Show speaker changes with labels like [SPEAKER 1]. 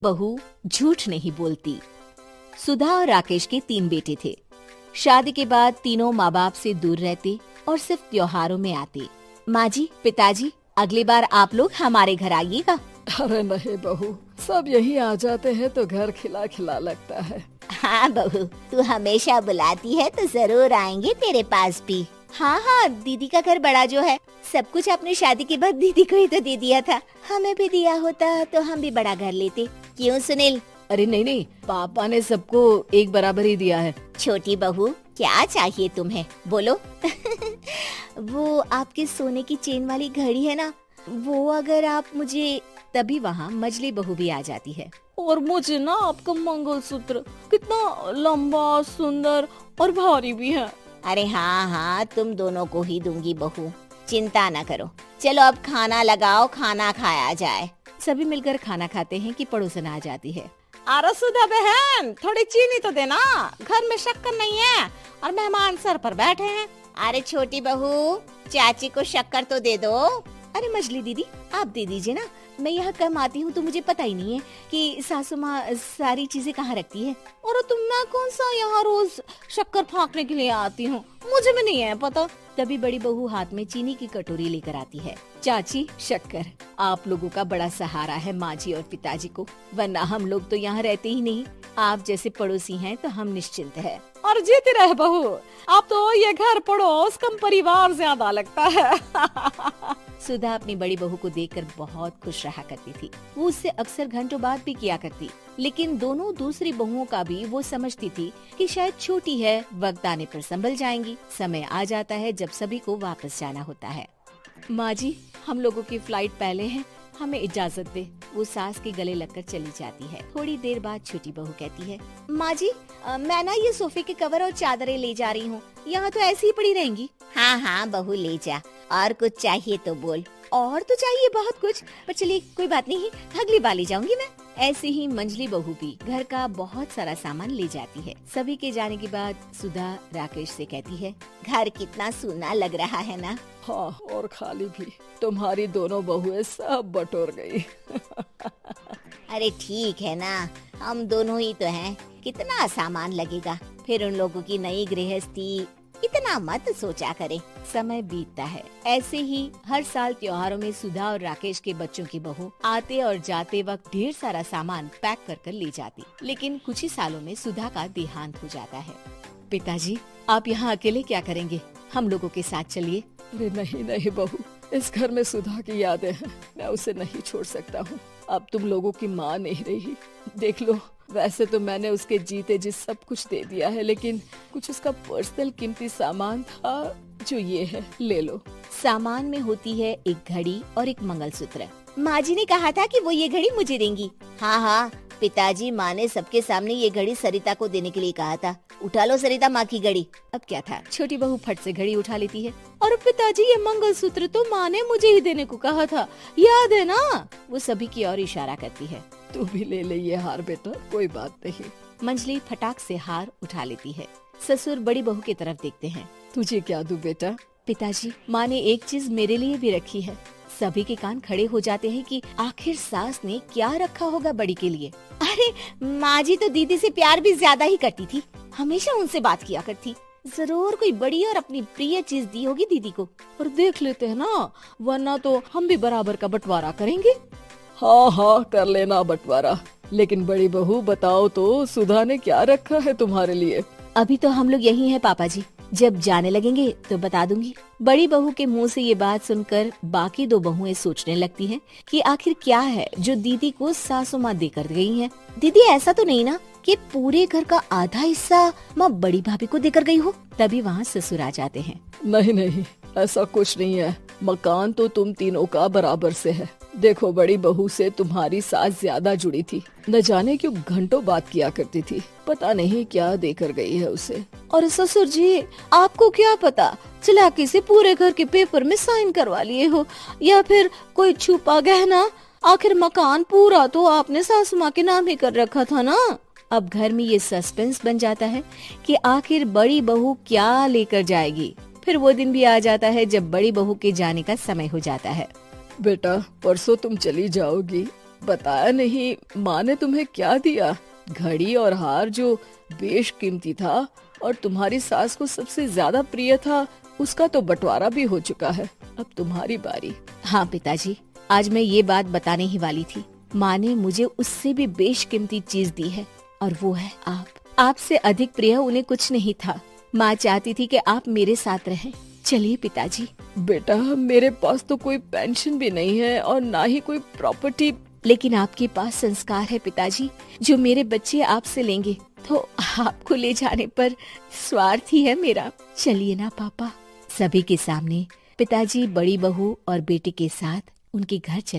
[SPEAKER 1] बहू झूठ नहीं बोलती। सुधा और राकेश के 3 बेटे थे। शादी के बाद तीनों माँ बाप से दूर रहते और सिर्फ त्योहारों में आते। माँ जी, पिताजी, अगली बार आप लोग हमारे घर आइएगा।
[SPEAKER 2] अरे नहीं बहू, सब यही आ जाते हैं तो घर खिला खिला लगता है।
[SPEAKER 3] हाँ बहू, तू हमेशा बुलाती है तो जरूर आएंगे तेरे पास भी।
[SPEAKER 1] हाँ हाँ, दीदी का घर बड़ा जो है, सब कुछ आपने शादी के बाद दीदी को ही तो दे दिया था। हमें भी दिया होता तो हम भी बड़ा घर लेते।
[SPEAKER 3] क्यों सुनील?
[SPEAKER 2] अरे नहीं, पापा ने सबको एक बराबर ही दिया है।
[SPEAKER 3] छोटी बहू, क्या चाहिए तुम्हें, बोलो।
[SPEAKER 1] वो आपके सोने की चेन वाली घड़ी है ना, वो अगर आप मुझे, तभी वहाँ मजली बहू भी आ जाती है।
[SPEAKER 2] और मुझे ना आपका मंगलसूत्र कितना लंबा, सुंदर और भारी भी है।
[SPEAKER 3] अरे हाँ, तुम दोनों को ही दूंगी बहू, चिंता न करो। चलो अब खाना लगाओ, खाना खाया जाए।
[SPEAKER 1] सभी मिलकर खाना खाते हैं कि पड़ोसन आ जाती है।
[SPEAKER 4] अरे सुधा बहन, थोड़ी चीनी तो देना, घर में शक्कर नहीं है और मेहमान सर पर बैठे हैं।
[SPEAKER 3] अरे छोटी बहू, चाची को शक्कर तो दे दो।
[SPEAKER 1] अरे मछली दीदी, आप दे दीजिए ना, मैं यहाँ कम आती हूँ तो मुझे पता ही नहीं है कि सासू माँ सारी चीजें कहाँ रखती है।
[SPEAKER 4] और तुम, मैं कौन सा यहाँ रोज शक्कर फाँकने के लिए आती हूँ, मुझे भी नहीं है पता।
[SPEAKER 1] तभी बड़ी बहू हाथ में चीनी की कटोरी लेकर आती है। चाची, शक्कर आप लोगों का बड़ा सहारा है माँ जी और पिताजी को, वरना हम लोग तो यहाँ रहते ही नहीं। आप जैसे पड़ोसी हैं तो हम निश्चिंत है।
[SPEAKER 4] और जीती रहे बहू, आप तो ये घर पड़ोस कम परिवार ज्यादा लगता है।
[SPEAKER 1] सुधा अपनी बड़ी बहू को देखकर बहुत खुश रहा करती थी। वो उससे अक्सर घंटों बात भी किया करती, लेकिन दोनों दूसरी बहुओं का भी वो समझती थी कि शायद छोटी है, वक्त आने पर संभल जाएंगी। समय आ जाता है जब सभी को वापस जाना होता है। माँ जी, हम लोगों की फ्लाइट पहले है, हमें इजाजत दे। वो सास के गले लगकर चली जाती है। थोड़ी देर बाद छोटी बहू कहती है, माँ जी, मैं ना ये सोफे के कवर और चादरें ले जा रही हूँ, यहाँ तो ऐसी ही पड़ी रहेंगी।
[SPEAKER 3] हाँ बहू, ले जा। और कुछ चाहिए तो बोल।
[SPEAKER 1] और तो चाहिए बहुत कुछ, पर चलिए कोई बात नहीं, अगली बार ले जाऊंगी मैं। ऐसे ही मंजली बहू भी घर का बहुत सारा सामान ले जाती है। सभी के जाने के बाद सुधा राकेश से कहती है,
[SPEAKER 3] घर कितना सूना लग रहा है ना।
[SPEAKER 2] हाँ, और खाली भी। तुम्हारी दोनों बहुएं सब बटोर गई।
[SPEAKER 3] अरे ठीक है ना, हम दोनों ही तो हैं, कितना सामान लगेगा। फिर उन लोगों की नई गृहस्थी, इतना मत सोचा करे।
[SPEAKER 1] समय बीतता है। ऐसे ही हर साल त्योहारों में सुधा और राकेश के बच्चों की बहू आते और जाते वक्त ढेर सारा सामान पैक कर कर ले जाती। लेकिन कुछ ही सालों में सुधा का देहांत हो जाता है। पिताजी, आप यहाँ अकेले क्या करेंगे, हम लोगों के साथ चलिए।
[SPEAKER 2] अरे नहीं बहू, इस घर में सुधा की यादें हैं, मैं उसे नहीं छोड़ सकता हूँ। अब तुम लोगों की माँ नहीं रही। देख लो, वैसे तो मैंने उसके जीते जी सब कुछ दे दिया है, लेकिन कुछ उसका पर्सनल कीमती सामान था जो ये है, ले लो।
[SPEAKER 1] सामान में होती है एक घड़ी और एक मंगलसूत्र। माँ जी ने कहा था कि वो ये घड़ी मुझे देंगी।
[SPEAKER 3] हाँ, पिताजी, माँ ने सबके सामने ये घड़ी सरिता को देने के लिए कहा था। उठा लो सरिता माँ की घड़ी।
[SPEAKER 1] अब क्या था, छोटी बहू फट से घड़ी उठा लेती है। और पिताजी, ये मंगलसूत्र तो माँ ने मुझे ही देने को कहा था, याद है ना। वो सभी की ओर इशारा करती है।
[SPEAKER 2] तू भी ले ले ये हार बेटा, कोई बात नहीं।
[SPEAKER 1] मंजली फटाक से हार उठा लेती है। ससुर बड़ी बहू की तरफ देखते हैं।
[SPEAKER 2] तुझे क्या दूं बेटा?
[SPEAKER 1] पिताजी, माँ ने एक चीज मेरे लिए भी रखी है। सभी के कान खड़े हो जाते हैं कि आखिर सास ने क्या रखा होगा बड़ी के लिए।
[SPEAKER 3] अरे माँ जी तो दीदी से प्यार भी ज्यादा ही करती थी,
[SPEAKER 1] हमेशा उनसे बात किया करती। जरूर कोई बड़ी और अपनी प्रिय चीज दी होगी दीदी को।
[SPEAKER 2] और देख लेते हैं ना, वरना तो हम भी बराबर का बंटवारा करेंगे। हाँ, कर लेना बंटवारा। लेकिन बड़ी बहू, बताओ तो, सुधा ने क्या रखा है तुम्हारे लिए?
[SPEAKER 1] अभी तो हम लोग यही हैं पापा जी, जब जाने लगेंगे तो बता दूंगी। बड़ी बहू के मुंह से ये बात सुनकर बाकी 2 बहुएं सोचने लगती हैं कि आखिर क्या है जो दीदी को सासू माँ देकर गई हैं। दीदी, ऐसा तो नहीं ना कि पूरे घर का आधा हिस्सा माँ बड़ी भाभी को देकर गई हो। तभी वहाँ ससुर आ जाते हैं।
[SPEAKER 2] नहीं, ऐसा कुछ नहीं है। मकान तो तुम तीनों का बराबर से है। देखो, बड़ी बहू से तुम्हारी सास ज्यादा जुड़ी थी, न जाने क्यों घंटों बात किया करती थी। पता नहीं क्या देकर गई है उसे।
[SPEAKER 4] और ससुर जी, आपको क्या पता, चालाकी से पूरे घर के पेपर में साइन करवा लिए हो, या फिर कोई छुपा गहना। आखिर मकान पूरा तो आपने सासू माँ के नाम ही कर रखा था ना।
[SPEAKER 1] अब घर में ये सस्पेंस बन जाता है कि आखिर बड़ी बहू क्या लेकर जाएगी। फिर वो दिन भी आ जाता है जब बड़ी बहू के जाने का समय हो जाता है।
[SPEAKER 2] बेटा, परसों तुम चली जाओगी, बताया नहीं, माँ ने तुम्हें क्या दिया? घड़ी और हार जो बेशकीमती था और तुम्हारी सास को सबसे ज्यादा प्रिय था, उसका तो बंटवारा भी हो चुका है। अब तुम्हारी बारी।
[SPEAKER 1] हाँ पिताजी, आज मैं ये बात बताने ही वाली थी। माँ ने मुझे उससे भी बेशकीमती चीज दी है और वो है आप। आपसे अधिक प्रिय उन्हें कुछ नहीं था। माँ चाहती थी कि आप मेरे साथ रहें। चलिए पिताजी।
[SPEAKER 2] बेटा, मेरे पास तो कोई पेंशन भी नहीं है और ना ही कोई प्रॉपर्टी।
[SPEAKER 1] लेकिन आपके पास संस्कार है पिताजी, जो मेरे बच्चे आपसे लेंगे, तो आपको ले जाने पर स्वार्थ ही है मेरा। चलिए ना पापा। सभी के सामने पिताजी बड़ी बहू और बेटे के साथ उनके घर चले।